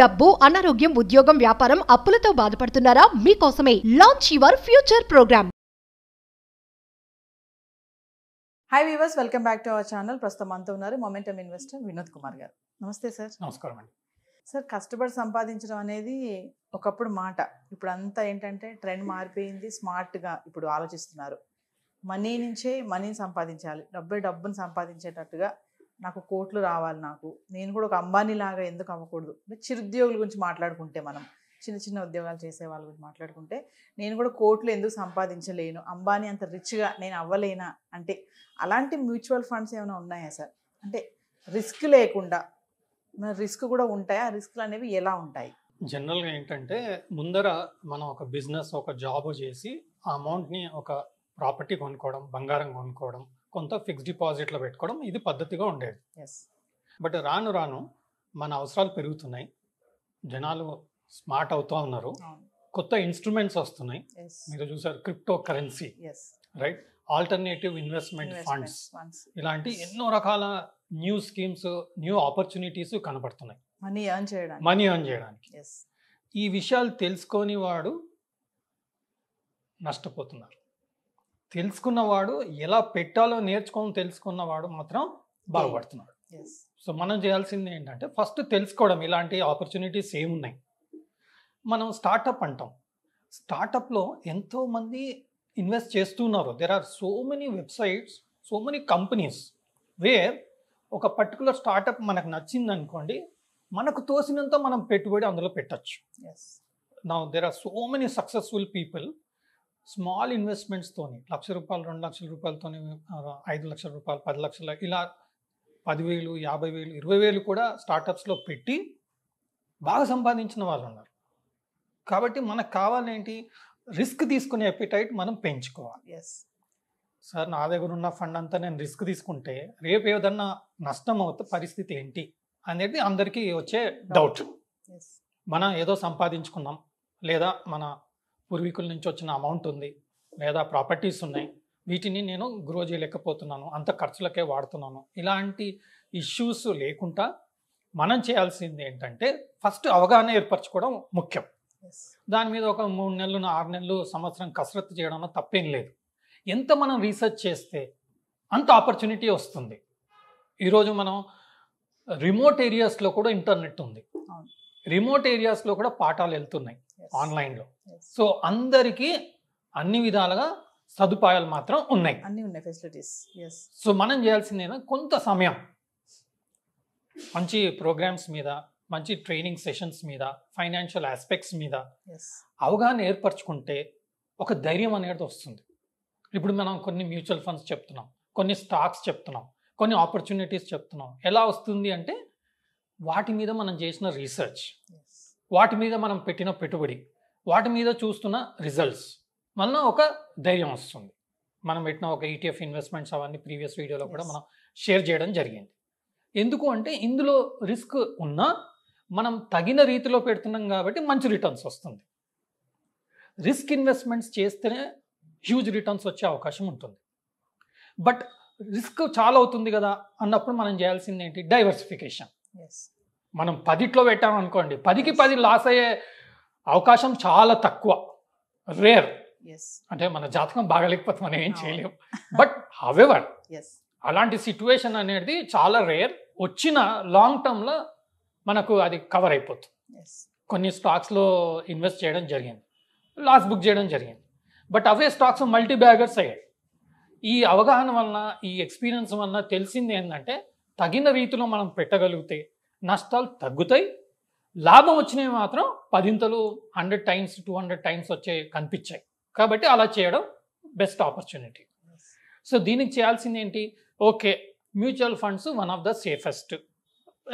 డబ్బు, అనారోగ్యం, ఉద్యోగం, వ్యాపారం, అప్పులతో బాధపడుతున్నారా? మీకోసమే launch your future programme. Hi viewers, welcome back to our channel. ప్రస్తుతం మనతో ఉన్నారు మొమెంటమ్ ఇన్వెస్టర్ వినోద్ కుమార్ గారు. నమస్తే సార్. నమస్కారం అండి. సార్, కష్టపడి సంపాదించడం అనేది ఒకప్పుడు మాట, ఇప్పుడు అంతా ఏంటంటే ట్రెండ్ మారిపోయింది. స్మార్ట్గా ఇప్పుడు ఆలోచిస్తున్నారు. మనీ నుంచే మనీని సంపాదించాలి, డబ్బుని సంపాదించేటట్టుగా నాకు కోట్లు రావాలి, నేను కూడా ఒక అంబానీ లాగా ఎందుకు అవ్వకూడదు. చిరుద్యోగుల గురించి మాట్లాడుకుంటే, మనం చిన్న చిన్న ఉద్యోగాలు చేసే వాళ్ళ గురించి మాట్లాడుకుంటే, నేను కూడా కోట్లు ఎందుకు సంపాదించలేను, అంబానీ అంత రిచ్గా నేను అవ్వలేనా అంటే, అలాంటి మ్యూచువల్ ఫండ్స్ ఏమైనా ఉన్నాయా సార్? అంటే రిస్క్ లేకుండా, రిస్క్ కూడా ఉంటాయి, ఆ రిస్క్లు అనేవి ఎలా ఉంటాయి? జనరల్గా ఏంటంటే, ముందర మనం ఒక బిజినెస్, ఒక జాబ్ చేసి ఆ అమౌంట్ని ఒక ప్రాపర్టీ కొనుక్కోవడం, బంగారం కొనుక్కోవడం, కొంత ఫిక్స్డ్ డిపాజిట్లో పెట్టుకోవడం, ఇది పద్ధతిగా ఉండేది. బట్ రాను రాను మన అవసరాలు పెరుగుతున్నాయి, జనాలు స్మార్ట్ అవుతూ ఉన్నారు, కొత్త ఇన్స్ట్రుమెంట్స్ వస్తున్నాయి. మీరు చూసారు crypto currency, right, alternative investment funds, ఇలాంటి ఎన్నో రకాల న్యూ స్కీమ్స్, న్యూ ఆపర్చునిటీస్ కనపడుతున్నాయి మనీ ఎర్న్ చేయడానికి. ఈ విషయాలు తెలుసుకొని వాడు నష్టపోతున్నారు. తెలుసుకున్నవాడు ఎలా పెట్టాలో నేర్చుకొని తెలుసుకున్నవాడు మాత్రం బాగుపడుతున్నాడు. సో మనం చేయాల్సింది ఏంటంటే, ఫస్ట్ తెలుసుకోవడం ఇలాంటి ఆపర్చునిటీస్ ఏమున్నాయి. మనం స్టార్టప్ అంటాం, స్టార్టప్లో ఎంతోమంది ఇన్వెస్ట్ చేస్తున్నారు. There are so many websites, so many companies where ఒక పర్టికులర్ స్టార్టప్ మనకు నచ్చింది అనుకోండి, మనకు తోసినంత మనం పెట్టుబడి అందులో పెట్టచ్చు. Now there are so many successful people small ఇన్వెస్ట్మెంట్స్తోని, ₹1,00,000, ₹2,00,000 5 లక్షల రూపాయలు, 10 లక్షల, ఇలా 10,000, 50,000, 20,000 కూడా స్టార్టప్స్లో పెట్టి బాగా సంపాదించిన వాళ్ళు ఉన్నారు. కాబట్టి మనకు కావాలేంటి, రిస్క్ తీసుకునే ఎపిటైట్ మనం పెంచుకోవాలి. సార్, నా దగ్గర ఉన్న ఫండ్ అంతా నేను రిస్క్ తీసుకుంటే రేపు ఏదన్నా నష్టం అవుతే పరిస్థితి ఏంటి అనేది అందరికీ వచ్చే డౌట్. మనం ఏదో సంపాదించుకున్నాం, లేదా మన పూర్వీకుల నుంచి వచ్చిన అమౌంట్ ఉంది, లేదా ప్రాపర్టీస్ ఉన్నాయి, వీటిని నేను గ్రో చేయలేకపోతున్నాను, అంత ఖర్చులకే వాడుతున్నాను, ఇలాంటి ఇష్యూస్ లేకుండా మనం చేయాల్సింది ఏంటంటే, ఫస్ట్ అవగాహన ఏర్పరచుకోవడం ముఖ్యం. దాని మీద ఒక 3 నెలలు, 6 నెలలు, సంవత్సరం కసరత్తు చేయడంలో తప్పేం లేదు. ఎంత మనం రీసెర్చ్ చేస్తే అంత ఆపర్చునిటీ వస్తుంది. ఈరోజు మనం రిమోట్ ఏరియాస్లో కూడా ఇంటర్నెట్ ఉంది, రిమోట్ ఏరియాస్లో కూడా పాఠాలు వెళ్తున్నాయి ఆన్లైన్లో. సో అందరికీ అన్ని విధాలుగా సదుపాయాలు మాత్రం ఉన్నాయి, అన్ని ఉన్నాయి ఫెసిలిటీస్. సో మనం చేయాల్సింది కొంత సమయం మంచి ప్రోగ్రామ్స్ మీద, మంచి ట్రైనింగ్ సెషన్స్ మీద, ఫైనాన్షియల్ ఆస్పెక్ట్స్ మీద అవగాహన ఏర్పరచుకుంటే ఒక ధైర్యం అనేది వస్తుంది. ఇప్పుడు మనం కొన్ని మ్యూచువల్ ఫండ్స్ చెప్తున్నాం, కొన్ని స్టాక్స్ చెప్తున్నాం, కొన్ని ఆపర్చునిటీస్ చెప్తున్నాం. ఎలా వస్తుంది అంటే, వాటి మీద మనం చేసిన రీసెర్చ్, వాటి మీద మనం పెట్టిన పెట్టుబడి, వాటి మీద చూస్తున్న రిజల్ట్స్ వలన ఒక ధైర్యం వస్తుంది. మనం పెట్టిన ఒక ETF ఇన్వెస్ట్మెంట్స్ అవన్నీ ప్రీవియస్ వీడియోలో కూడా మనం షేర్ చేయడం జరిగింది. ఎందుకు అంటే, ఇందులో రిస్క్ ఉన్నా మనం తగిన రీతిలో పెడుతున్నాం కాబట్టి మంచి రిటర్న్స్ వస్తుంది. రిస్క్ ఇన్వెస్ట్మెంట్స్ చేస్తేనే హ్యూజ్ రిటర్న్స్ వచ్చే అవకాశం ఉంటుంది. బట్ రిస్క్ చాలా అవుతుంది కదా అన్నప్పుడు మనం చేయాల్సింది ఏంటి, డైవర్సిఫికేషన్. మనం 10 పెట్టామనుకోండి, 10కి 10 లాస్ అయ్యే అవకాశం చాలా తక్కువ, రేర్. అంటే మన జాతకం బాగాలేకపోతే మనం ఏం చేయలేము. బట్ హవెవర్ అలాంటి సిచ్యువేషన్ అనేది చాలా రేర్. వచ్చిన లాంగ్ టర్మ్లో మనకు అది కవర్ అయిపోతుంది. కొన్ని స్టాక్స్లో ఇన్వెస్ట్ చేయడం జరిగింది, లాస్ బుక్ చేయడం జరిగింది, but away stocks multi baggers అయ్యాయి. ఈ అవగాహన వలన, ఈ ఎక్స్పీరియన్స్ వలన తెలిసింది ఏంటంటే, తగిన రీతిలో మనం పెట్టగలిగితే నష్టాలు తగ్గుతాయి, లాభం వచ్చినవి మాత్రం 10 100 టైమ్స్ 200 టైమ్స్ వచ్చే కనిపించాయి. కాబట్టి అలా చేయడం బెస్ట్ ఆపర్చునిటీ. సో దీనికి చేయాల్సింది ఏంటి, okay, mutual funds one of the safest.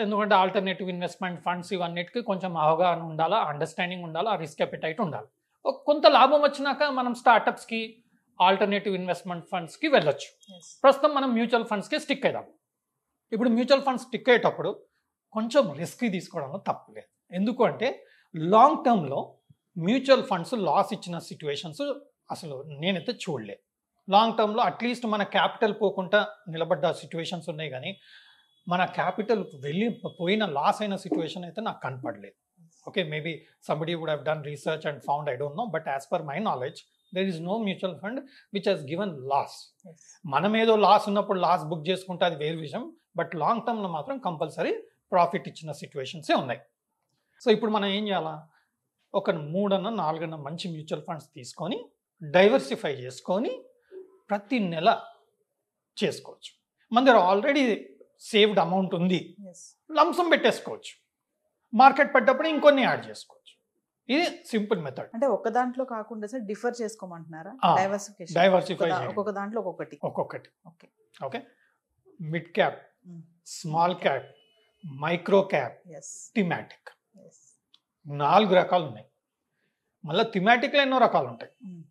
ఎందుకంటే ఆల్టర్నేటివ్ ఇన్వెస్ట్మెంట్ ఫండ్స్ ఇవన్నిటికీ కొంచెం అవగాహన ఉండాలా, అండర్స్టాండింగ్ ఉండాలా, రిస్క్ అపెటైట్ ఉండాలి. కొంత లాభం వచ్చినాక మనం స్టార్టప్స్కి, ఆల్టర్నేటివ్ ఇన్వెస్ట్మెంట్ ఫండ్స్కి వెళ్ళొచ్చు. ప్రస్తుతం మనం మ్యూచువల్ ఫండ్స్కి స్టిక్ అవుదాం. ఇప్పుడు మ్యూచువల్ ఫండ్స్ స్టిక్ అయ్యేటప్పుడు కొంచెం రిస్క్ తీసుకోవడంలో తప్పులేదు. ఎందుకు అంటే, లాంగ్ టర్మ్లో మ్యూచువల్ ఫండ్స్ లాస్ ఇచ్చిన సిచ్యువేషన్స్ అసలు నేనైతే చూడలేదు. లాంగ్ టర్మ్లో అట్లీస్ట్ మన క్యాపిటల్ పోకుండా నిలబడ్డ సిచ్యువేషన్స్ ఉన్నాయి, కానీ మన క్యాపిటల్ పోయిన లాస్ అయిన సిచ్యువేషన్ అయితే నాకు కనపడలేదు. Okay, maybe somebody would have done research and found, I don't know, but as per my knowledge, there is no mutual fund which has given loss. Yes. మనం ఏదో లాస్ ఉన్నప్పుడు loss book చేసుకుంటే అది వేరు విషయం, బట్ లాంగ్ టర్మ్లో మాత్రం compulsory profit ఇచ్చిన సిచ్యువేషన్సే ఉన్నాయి. సో ఇప్పుడు మనం ఏం చేయాలా, ఒక 3-4 మంచి మ్యూచువల్ ఫండ్స్ తీసుకొని డైవర్సిఫై చేసుకొని ప్రతి నెల చేసుకోవచ్చు. మన దగ్గర ఆల్రెడీ సేవ్డ్ అమౌంట్ ఉంది, Yes. లంసం పెట్టేసుకోవచ్చు, మార్కెట్ పడ్డప్పుడు ఇంకొన్ని యాడ్ చేసుకోవచ్చు. ఇది సింపుల్ మెథడ్. అంటే ఒక దాంట్లో కాకుండా సార్ డిఫర్ చేసుకోమంటున్నారా? డైవర్సిఫికేషన్, డైవర్సిఫై ఒక్కొక్క దాంట్లో ఒక్కొక్కటి. ఒక్కొక్కటి. Okay. Okay, mid cap, Mm. Small cap, micro cap, yes. Thematic, yes. 4 రకాలు ఉన్నాయి. మళ్ళీ థిమాటిక్లో ఎన్నో రకాలు ఉంటాయి. Mm.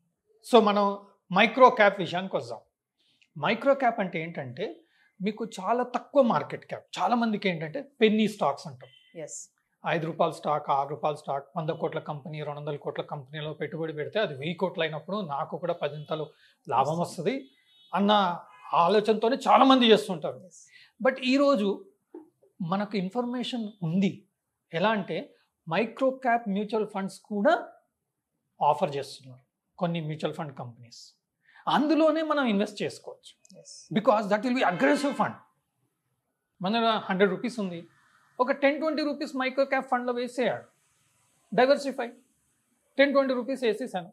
సో మనం మైక్రో క్యాప్ విషయానికి వద్దాం. మైక్రో క్యాప్ అంటే ఏంటంటే మీకు చాలా తక్కువ మార్కెట్ క్యాప్. చాలా మందికి ఏంటంటే పెన్నీ స్టాక్స్ అంటాం. ఎస్. ₹5 స్టాక్, ₹6 స్టాక్, 100 కోట్ల కంపెనీ, 200 కోట్ల కంపెనీలో పెట్టుబడి పెడితే అది 1000 కోట్లు అయినప్పుడు నాకు కూడా 10 లాభం వస్తుంది అన్న ఆలోచనతోనే చాలా మంది చేస్తుంటారు. ఎస్. బట్ ఈరోజు మనకు ఇన్ఫర్మేషన్ ఉంది. ఎలా అంటే మైక్రో క్యాప్ మ్యూచువల్ ఫండ్స్ కూడా ఆఫర్ చేస్తున్నారు కొన్ని మ్యూచువల్ ఫండ్ కంపెనీస్. అందులోనే మనం ఇన్వెస్ట్ చేసుకోవచ్చు. Yes. Because that will be aggressive fund. మన ₹100 ఉంది, ఒక 10-20 రూపీస్ మైక్రో క్యాప్ ఫండ్లో వేసేయాడు, డైవర్సిఫై. 10-20 రూపీస్ వేసేసాను,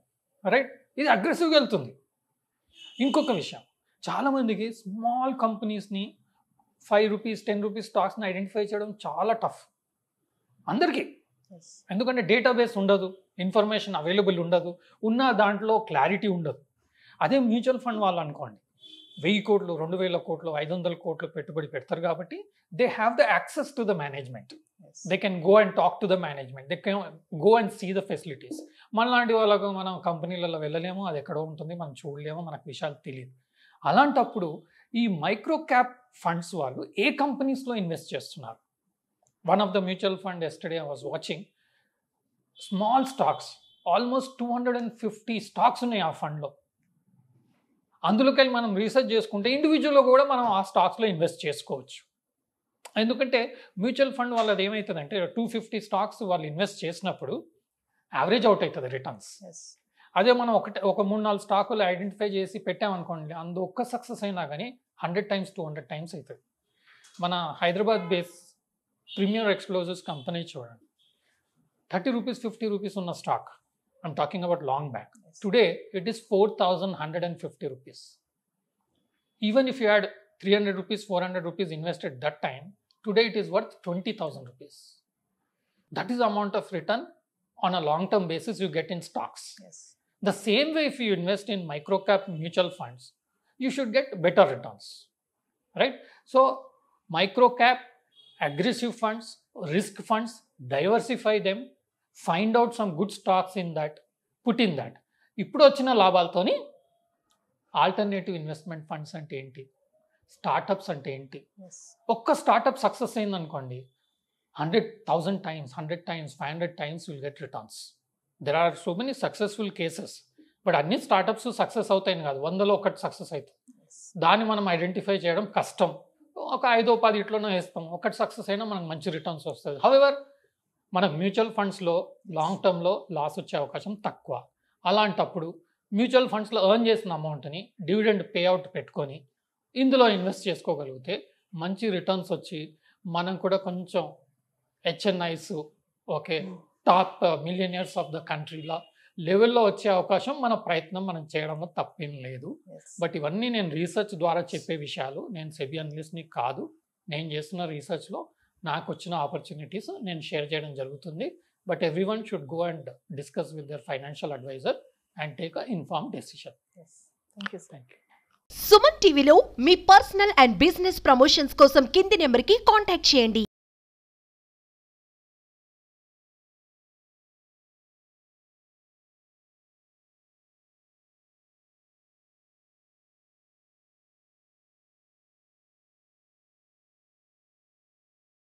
రైట్? ఇది అగ్రెసివ్గా వెళ్తుంది. ఇంకొక విషయం, చాలామందికి స్మాల్ కంపెనీస్ని ₹5, ₹10 స్టాక్స్ని ఐడెంటిఫై చేయడం చాలా టఫ్ అందరికీ. ఎస్. ఎందుకంటే డేటాబేస్ ఉండదు, ఇన్ఫర్మేషన్ అవైలబుల్ ఉండదు, ఉన్న దాంట్లో క్లారిటీ ఉండదు. అదే మ్యూచువల్ ఫండ్ వాళ్ళు అనుకోండి, 1000 కోట్లు, 2000 కోట్లు, 500 కోట్లు పెట్టుబడి పెడతారు కాబట్టి they have the access to the management. Yes. They can go and talk to the management, they can go and see the facilities. మనలాంటి వాళ్ళకు మనం కంపెనీలలో వెళ్ళలేము, అది ఎక్కడో ఉంటుంది, మనం చూడలేము, మనకు విషయాలు తెలియదు. అలాంటప్పుడు ఈ మైక్రో క్యాప్ ఫండ్స్ వాళ్ళు ఏ కంపెనీస్లో ఇన్వెస్ట్ చేస్తున్నారు? One of the mutual fund yesterday I was watching, small stocks, almost 250 stocks ఉన్నాయి ఆ ఫండ్లో. అందులోకి వెళ్ళి మనం రీసెర్చ్ చేసుకుంటే ఇండివిజువల్గా కూడా మనం ఆ స్టాక్స్లో ఇన్వెస్ట్ చేసుకోవచ్చు. ఎందుకంటే మ్యూచువల్ ఫండ్ వాళ్ళది ఏమవుతుందంటే 250 స్టాక్స్ వాళ్ళు ఇన్వెస్ట్ చేసినప్పుడు యావరేజ్ అవుట్ అవుతుంది రిటర్న్స్. ఎస్. అదే మనం ఒక 3-4 స్టాకులు ఐడెంటిఫై చేసి పెట్టామనుకోండి, అందు ఒక్క సక్సెస్ అయినా కానీ 100 times 200 times అవుతుంది. మన Hyderabad base Premier Explosives company చూడండి, ₹30, ₹50 ఉన్న stock. I'm talking about long back. Yes. Today, it is ₹4,150. Even if you had ₹300, ₹400 invested that time, today it is worth ₹20,000. That is the amount of return on a long-term basis you get in stocks. Yes. The same way, if you invest in micro-cap mutual funds, you should get better returns, right? So, micro-cap, aggressive funds, risk funds, diversify them, find out some good stocks in that, put in that. ఇప్పుడు వచ్చిన లాభాలతోని alternative investment funds అంటే ఏంటి, startups అంటే ఏంటి, Yes. ఒక్క startup success అయిందనుకోండి 100,000 times, 100 times, 500 times will get returns. There are so many successful cases. But అన్ని startups success అవుతాయని కాదు, 100లో ఒకటి సక్సెస్ అవుతుంది. Yes. దాన్ని మనం ఐడెంటిఫై చేయడం కష్టం. ఒక 5-10 ఇట్లోనే వేస్తాం, ఒకటి సక్సెస్ అయినా మనకు మంచి రిటర్న్స్ వస్తుంది. హౌఎవర్ మనకు మ్యూచువల్ ఫండ్స్లో లాంగ్ టర్మ్లో లాస్ వచ్చే అవకాశం తక్కువ. అలాంటప్పుడు మ్యూచువల్ ఫండ్స్లో ఎర్న్ చేసిన అమౌంట్ని డివిడెండ్ పేఅవుట్ పెట్టుకొని ఇందులో ఇన్వెస్ట్ చేసుకోగలిగితే మంచి రిటర్న్స్ వచ్చి మనం కూడా కొంచెం HNIs, okay, top millionaires of the కంట్రీలో లెవెల్లో వచ్చే అవకాశం, మన ప్రయత్నం మనం చేయడంలో తప్పేం లేదు. Yes. బట్ ఇవన్నీ నేను రీసెర్చ్ ద్వారా చెప్పే విషయాలు. నేను సెబీ అనలిస్ట్ని కాదు, నేను చేస్తున్న రీసెర్చ్లో నాకు వచ్చిన ఆపర్చునిటీస్ నేను షేర్ చేయడం జరుగుతుంది. But every one should go and discuss with their financial adviser and take a inform decision. Yes. Thank you, sir. Thank you. Suman టీవీలో మీ పర్సనల్ అండ్ బిజినెస్ ప్రమోషన్స్ కోసం కింది నెంబర్కి కాంటాక్ట్ చేయండి.